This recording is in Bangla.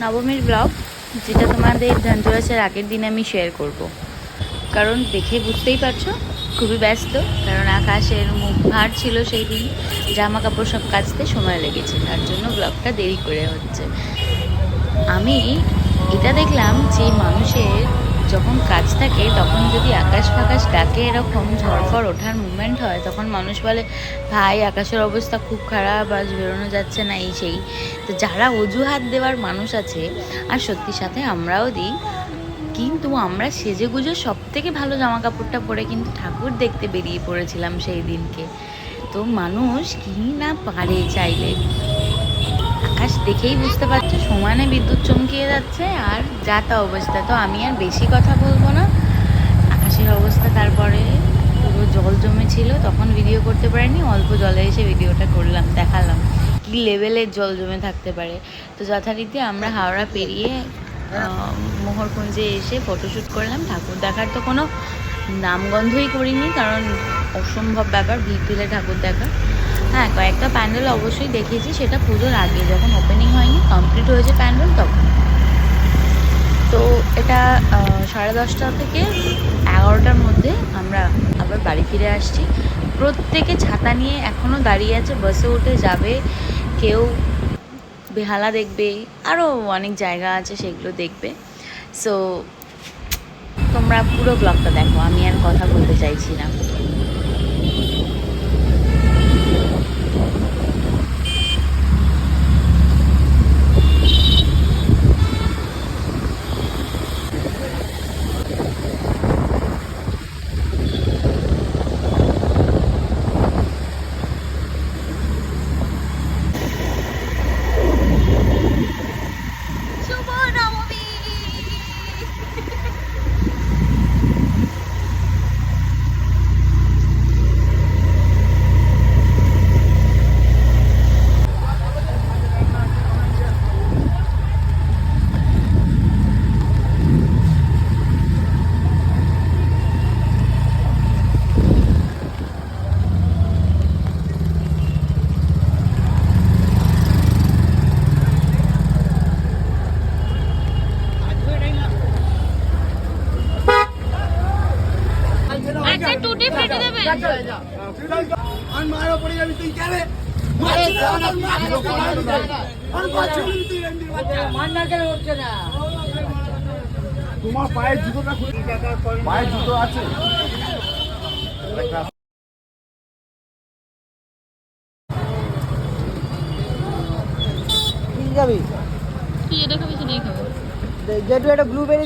নবমীর ব্লগ, যেটা তোমাদের ধনতেরাসের আগের দিন আমি শেয়ার করব। কারণ দেখে বুঝতেই পারছো খুবই ব্যস্ত, কারণ আকাশের মুখ ভার ছিল সেই দিন, জামা কাপড় সব কাচতে সময় লেগেছে, তার জন্য ব্লগটা দেরি করে হচ্ছে। আমি এটা দেখলাম যে মানুষের যখন কাজ থাকে তখন যদি আকাশ ফাকাশ ডাকে, এরকম ঝড়ফড় ওঠার মুভমেন্ট হয়, তখন মানুষ বলে ভাই আকাশের অবস্থা খুব খারাপ, আজ বেরোনো যাচ্ছে না, এই সেই। তো যারা অজুহাত দেওয়ার মানুষ আছে, আর সত্যি সাথে আমরাও দিই, কিন্তু আমরা সেজেগুজে সব থেকে ভালো জামা কাপড়টা পরে কিন্তু ঠাকুর দেখতে বেরিয়ে পড়েছিলাম সেই দিনকে। তো মানুষ কি না পারে চাইলে। আকাশ দেখেই বুঝতে পারছো সমানে বিদ্যুৎ চমকিয়ে যাচ্ছে, আর যা তা অবস্থা। তো আমি আর বেশি কথা বলবো না। আকাশের অবস্থা তারপরে পুরো জল জমেছিল, তখন ভিডিও করতে পারিনি, অল্প জলে এসে ভিডিওটা করলাম, দেখালাম কী লেভেলের জল জমে থাকতে পারে। তো যথারীতি আমরা হাওড়া পেরিয়ে মোহরকুঞ্জে এসে ফটোশ্যুট করলাম। ঠাকুর দেখার তো কোনো নামগন্ধই করিনি, কারণ অসম্ভব ব্যাপার ভিড় ঠেলে ঠাকুর দেখা। হ্যাঁ, কয়েকটা প্যান্ডেল অবশ্যই দেখেছি, সেটা পুজোর আগে, যখন ওপেনিং হয়নি, কমপ্লিট হয়েছে প্যান্ডেল তখন। তো এটা 10:30 থেকে 11টার মধ্যে আমরা আবার বাড়ি ফিরে আসছি। প্রত্যেকে ছাতা নিয়ে এখনও দাঁড়িয়ে আছে, বাসে উঠে যাবে, কেউ বেহালা দেখবে, আরও অনেক জায়গা আছে সেগুলো দেখবে। সো তোমরা পুরো ব্লগটা দেখো, আমি আর কথা বলতে চাইছি না। তোমার পায়ের জুতোটা খুলে, পায়ের জুতো আছে? কি যাবি? তুই এটা খাবি, সেটাই খাবো। যেটু একটা ব্লুবেরি